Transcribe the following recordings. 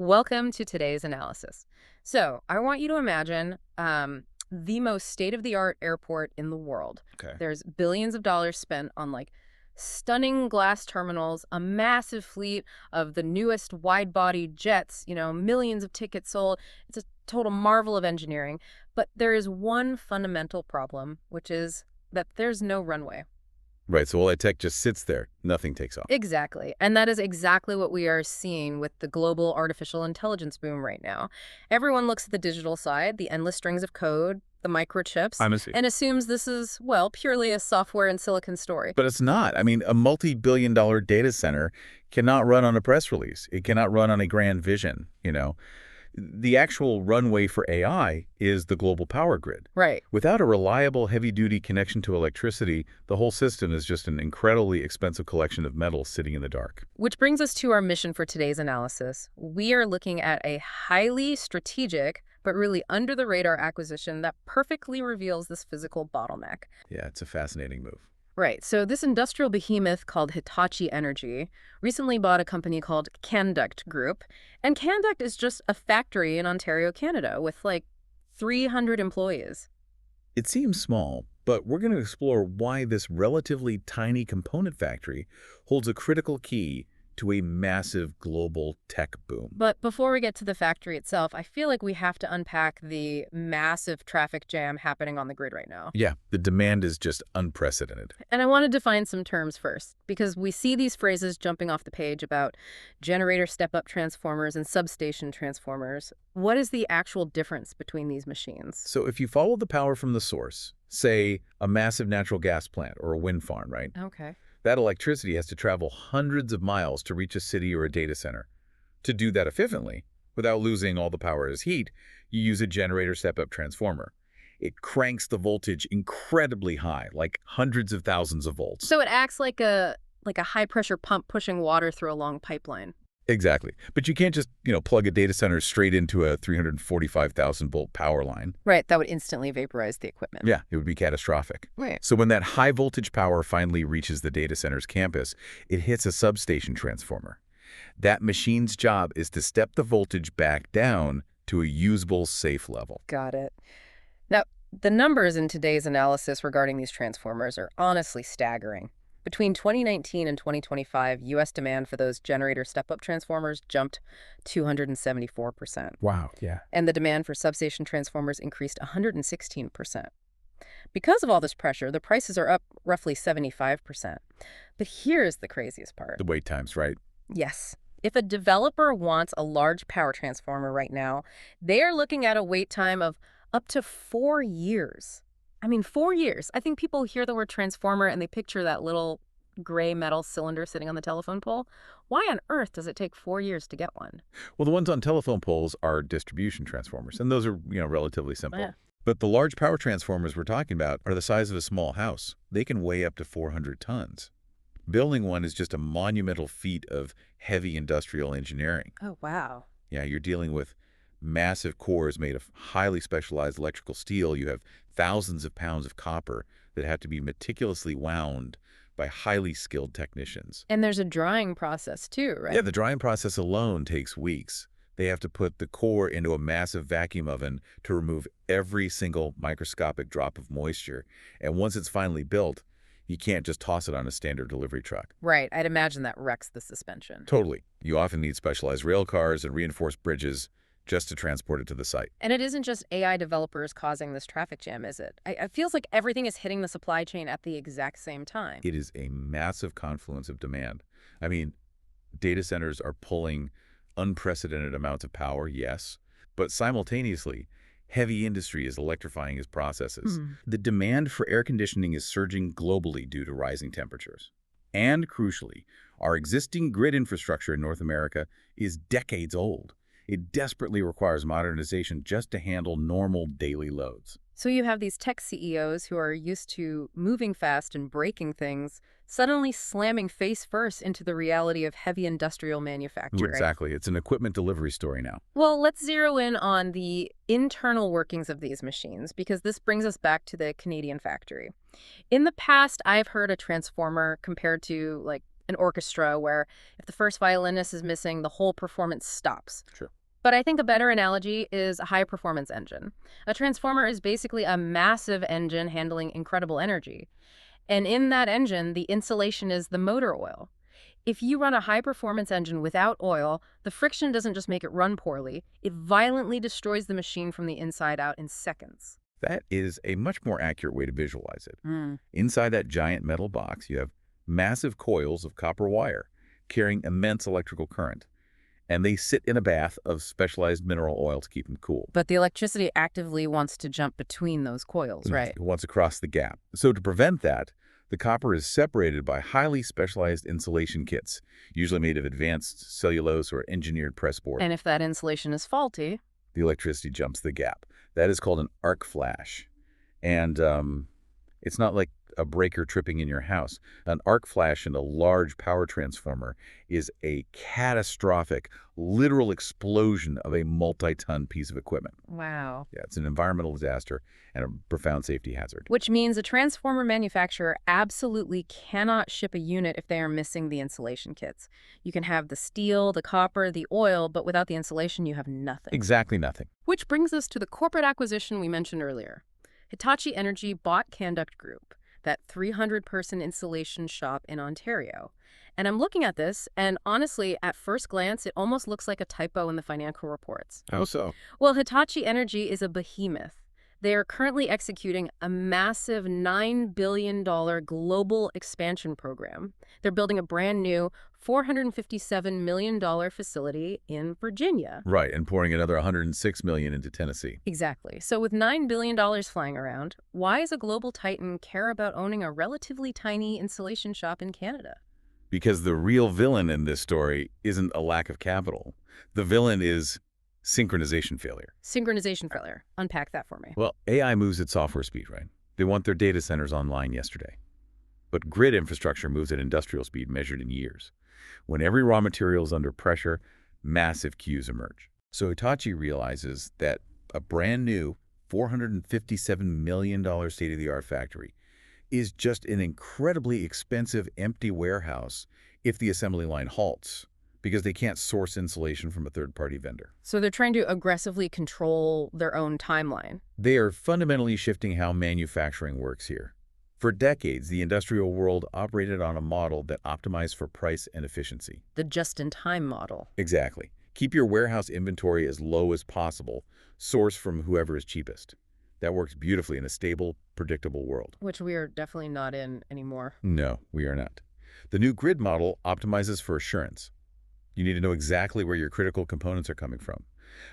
Welcome to today's analysis. So, I want you to imagine the most state-of-the-art airport in the world. Okay. There's billions of dollars spent on stunning glass terminals, a massive fleet of the newest wide-body jets, millions of tickets sold. It's a total marvel of engineering. But there is one fundamental problem, which is that there's no runway. Right, so all that tech just sits there. Nothing takes off. Exactly. And that is exactly what we are seeing with the global artificial intelligence boom right now. Everyone looks at the digital side, the endless strings of code, the microchips, I'm a see. and assumes this is, well, purely a software and silicon story. But it's not. I mean, a multi-billion-dollar data center cannot run on a press release. It cannot run on a grand vision. The actual runway for AI is the global power grid. Right. Without a reliable heavy-duty connection to electricity, the whole system is just an incredibly expensive collection of metals sitting in the dark. Which brings us to our mission for today's analysis. We are looking at a highly strategic, but really under-the-radar acquisition that perfectly reveals this physical bottleneck. Yeah, it's a fascinating move. Right. So this industrial behemoth called Hitachi Energy recently bought a company called Canduct Group. And Canduct is just a factory in Ontario, Canada, with 300 employees. It seems small, but we're going to explore why this relatively tiny component factory holds a critical key to a massive global tech boom. But before we get to the factory itself, I feel like we have to unpack the massive traffic jam happening on the grid right now. Yeah, the demand is just unprecedented. And I want to define some terms first, because we see these phrases jumping off the page about generator step-up transformers and substation transformers. What is the actual difference between these machines? So if you follow the power from the source, say a massive natural gas plant or a wind farm, right? Okay. That electricity has to travel hundreds of miles to reach a city or a data center. To do that efficiently, without losing all the power as heat, you use a generator step-up transformer. It cranks the voltage incredibly high, like hundreds of thousands of volts. So it acts like a high-pressure pump pushing water through a long pipeline. Exactly. But you can't just, plug a data center straight into a 345,000-volt power line. Right, that would instantly vaporize the equipment. Yeah, it would be catastrophic. Right. So when that high-voltage power finally reaches the data center's campus, it hits a substation transformer. That machine's job is to step the voltage back down to a usable, safe level. Got it. Now, the numbers in today's analysis regarding these transformers are honestly staggering. Between 2019 and 2025, U.S. demand for those generator step-up transformers jumped 274%. Wow, yeah. And the demand for substation transformers increased 116%. Because of all this pressure, the prices are up roughly 75%. But here's the craziest part. The wait times, right? Yes. If a developer wants a large power transformer right now, they are looking at a wait time of up to 4 years. 4 years. I think people hear the word transformer and they picture that little gray metal cylinder sitting on the telephone pole. Why on earth does it take 4 years to get one? Well, the ones on telephone poles are distribution transformers, and those are, relatively simple. Yeah. But the large power transformers we're talking about are the size of a small house. They can weigh up to 400 tons. Building one is just a monumental feat of heavy industrial engineering. Oh, wow. Yeah, you're dealing with massive cores made of highly specialized electrical steel. You have thousands of pounds of copper that have to be meticulously wound by highly skilled technicians. And there's a drying process too, right? Yeah, the drying process alone takes weeks. They have to put the core into a massive vacuum oven to remove every single microscopic drop of moisture. And once it's finally built, you can't just toss it on a standard delivery truck. Right. I'd imagine that wrecks the suspension. Totally. You often need specialized rail cars and reinforced bridges just to transport it to the site. And it isn't just AI developers causing this traffic jam, is it? It feels like everything is hitting the supply chain at the exact same time. It is a massive confluence of demand. Data centers are pulling unprecedented amounts of power, yes, but simultaneously, heavy industry is electrifying its processes. The demand for air conditioning is surging globally due to rising temperatures. And crucially, our existing grid infrastructure in North America is decades old. It desperately requires modernization just to handle normal daily loads. So you have these tech CEOs who are used to moving fast and breaking things, suddenly slamming face first into the reality of heavy industrial manufacturing. Exactly. It's an equipment delivery story now. Well, let's zero in on the internal workings of these machines, because this brings us back to the Canadian factory. In the past, I've heard a transformer compared to, an orchestra where if the first violinist is missing, the whole performance stops. Sure. But I think a better analogy is a high-performance engine. A transformer is basically a massive engine handling incredible energy. And in that engine, the insulation is the motor oil. If you run a high-performance engine without oil, the friction doesn't just make it run poorly, it violently destroys the machine from the inside out in seconds. That is a much more accurate way to visualize it. Mm. Inside that giant metal box, you have massive coils of copper wire carrying immense electrical current, and they sit in a bath of specialized mineral oil to keep them cool. But the electricity actively wants to jump between those coils, right? Once across the gap. So to prevent that, the copper is separated by highly specialized insulation kits, usually made of advanced cellulose or engineered press board. And if that insulation is faulty, The electricity jumps the gap. That is called an arc flash. And it's not like a breaker tripping in your house. An arc flash in a large power transformer is a catastrophic, literal explosion of a multi-ton piece of equipment. wow. Yeah, it's an environmental disaster and a profound safety hazard. Which means a transformer manufacturer absolutely cannot ship a unit if they are missing the insulation kits. You can have the steel, the copper, the oil, but without the insulation, you have nothing. Exactly nothing. Which brings us to the corporate acquisition we mentioned earlier. Hitachi Energy bought Canduct Group, that 300-person installation shop in Ontario. And I'm looking at this, and honestly, at first glance, it almost looks like a typo in the financial reports. How so? Well, Hitachi Energy is a behemoth. They are currently executing a massive $9 billion global expansion program. They're building a brand new $457 million facility in Virginia. Right, and pouring another $106 million into Tennessee. Exactly. So with $9 billion flying around, why does a global titan care about owning a relatively tiny insulation shop in Canada? Because the real villain in this story isn't a lack of capital. The villain is synchronization failure. Synchronization failure. Unpack that for me. Well, AI moves at software speed, right? They want their data centers online yesterday. But grid infrastructure moves at industrial speed measured in years. When every raw material is under pressure, massive queues emerge. So Hitachi realizes that a brand new $457 million state-of-the-art factory is just an incredibly expensive empty warehouse if the assembly line halts, because they can't source insulation from a third-party vendor. So they're trying to aggressively control their own timeline. They are fundamentally shifting how manufacturing works here. For decades, the industrial world operated on a model that optimized for price and efficiency. The just-in-time model. Exactly. Keep your warehouse inventory as low as possible. Source from whoever is cheapest. That works beautifully in a stable, predictable world. Which we are definitely not in anymore. No, we are not. The new grid model optimizes for assurance. You need to know exactly where your critical components are coming from.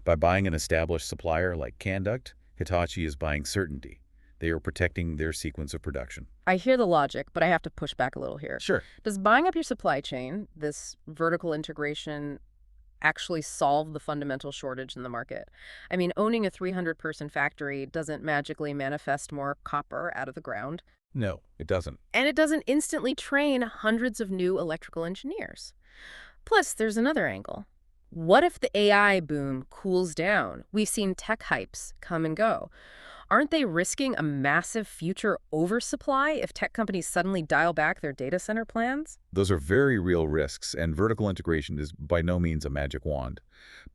By buying an established supplier like Canduct, Hitachi is buying certainty. They are protecting their sequence of production. I hear the logic, but I have to push back a little here. Sure. Does buying up your supply chain, this vertical integration, actually solve the fundamental shortage in the market? I mean, owning a 300-person factory doesn't magically manifest more copper out of the ground. No, it doesn't. And it doesn't instantly train hundreds of new electrical engineers. Plus, there's another angle. What if the AI boom cools down? We've seen tech hypes come and go. Aren't they risking a massive future oversupply if tech companies suddenly dial back their data center plans? Those are very real risks, and vertical integration is by no means a magic wand.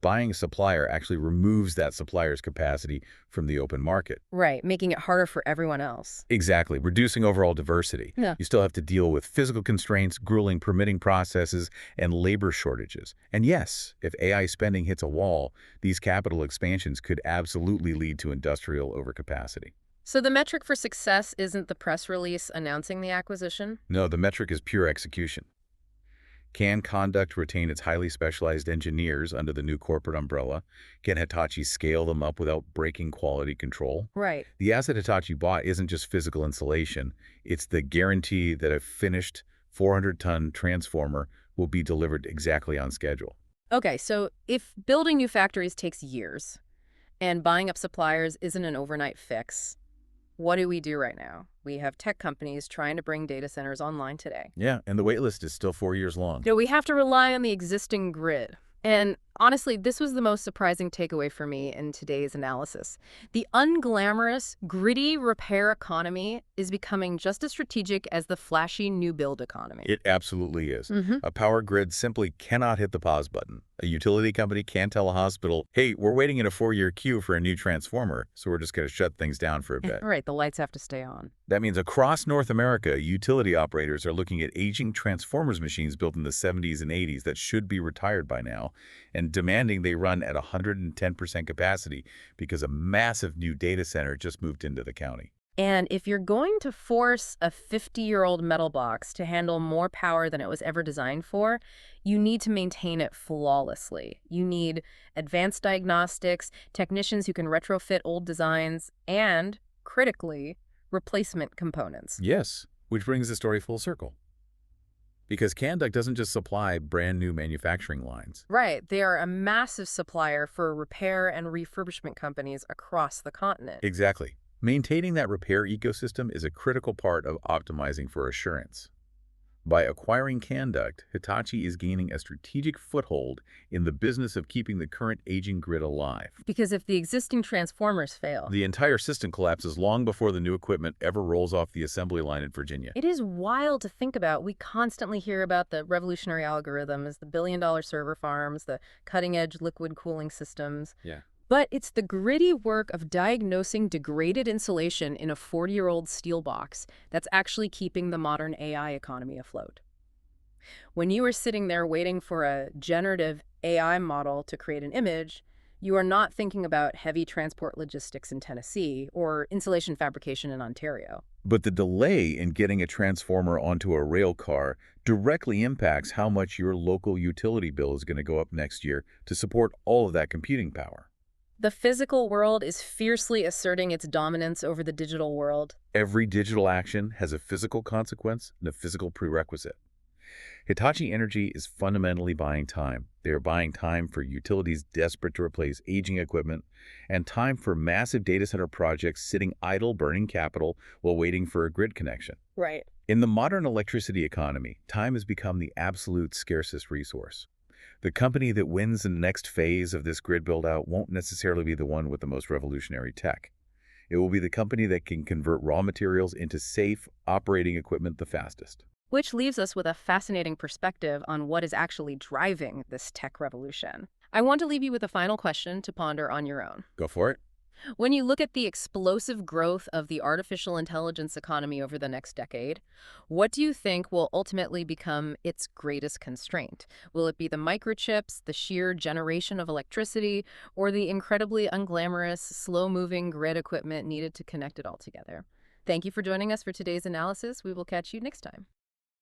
Buying a supplier actually removes that supplier's capacity from the open market. Right, making it harder for everyone else. Exactly, reducing overall diversity. Yeah. You still have to deal with physical constraints, grueling permitting processes, and labor shortages. And yes, if AI spending hits a wall, these capital expansions could absolutely lead to industrial overcapacity. So the metric for success isn't the press release announcing the acquisition? No, the metric is pure execution. Can Canduct retain its highly specialized engineers under the new corporate umbrella? Can Hitachi scale them up without breaking quality control? Right. The asset Hitachi bought isn't just physical insulation. It's the guarantee that a finished 400-ton transformer will be delivered exactly on schedule. Okay, so if building new factories takes years and buying up suppliers isn't an overnight fix, what do we do right now? We have tech companies trying to bring data centers online today. Yeah, and the wait list is still 4 years long. We have to rely on the existing grid. And Honestly, this was the most surprising takeaway for me in today's analysis. The unglamorous, gritty repair economy is becoming just as strategic as the flashy new build economy. It absolutely is. Hmm. A power grid simply cannot hit the pause button. A utility company can't tell a hospital, hey, we're waiting in a 4-year queue for a new transformer, so we're just going to shut things down for a bit. Right, the lights have to stay on. That means across North America, utility operators are looking at aging transformers machines built in the 70s and 80s that should be retired by now, and demanding they run at 110% capacity because a massive new data center just moved into the county. And if you're going to force a 50-year-old metal box to handle more power than it was ever designed for, you need to maintain it flawlessly. You need advanced diagnostics, technicians who can retrofit old designs, and, critically, replacement components. Yes, which brings the story full circle. Because Canduct doesn't just supply brand new manufacturing lines. Right, they are a massive supplier for repair and refurbishment companies across the continent. Exactly. Maintaining that repair ecosystem is a critical part of optimizing for assurance. By acquiring Canduct, Hitachi is gaining a strategic foothold in the business of keeping the current aging grid alive. Because if the existing transformers fail, The entire system collapses long before the new equipment ever rolls off the assembly line in Virginia. it is wild to think about. We constantly hear about the revolutionary algorithms, the billion-dollar server farms, the cutting-edge liquid cooling systems. Yeah. But it's the gritty work of diagnosing degraded insulation in a 40-year-old steel box that's actually keeping the modern AI economy afloat. When you are sitting there waiting for a generative AI model to create an image, you are not thinking about heavy transport logistics in Tennessee or insulation fabrication in Ontario. But the delay in getting a transformer onto a rail car directly impacts how much your local utility bill is going to go up next year to support all of that computing power. The physical world is fiercely asserting its dominance over the digital world. Every digital action has a physical consequence and a physical prerequisite. Hitachi Energy is fundamentally buying time. They are buying time for utilities desperate to replace aging equipment and time for massive data center projects sitting idle burning capital while waiting for a grid connection. Right. In the modern electricity economy, time has become the absolute scarcest resource. The company that wins in the next phase of this grid build-out won't necessarily be the one with the most revolutionary tech. It will be the company that can convert raw materials into safe, operating equipment the fastest. Which leaves us with a fascinating perspective on what is actually driving this tech revolution. I want to leave you with a final question to ponder on your own. Go for it. When you look at the explosive growth of the artificial intelligence economy over the next decade, what do you think will ultimately become its greatest constraint? Will it be the microchips, the sheer generation of electricity, or the incredibly unglamorous, slow-moving grid equipment needed to connect it all together? Thank you for joining us for today's analysis. We will catch you next time.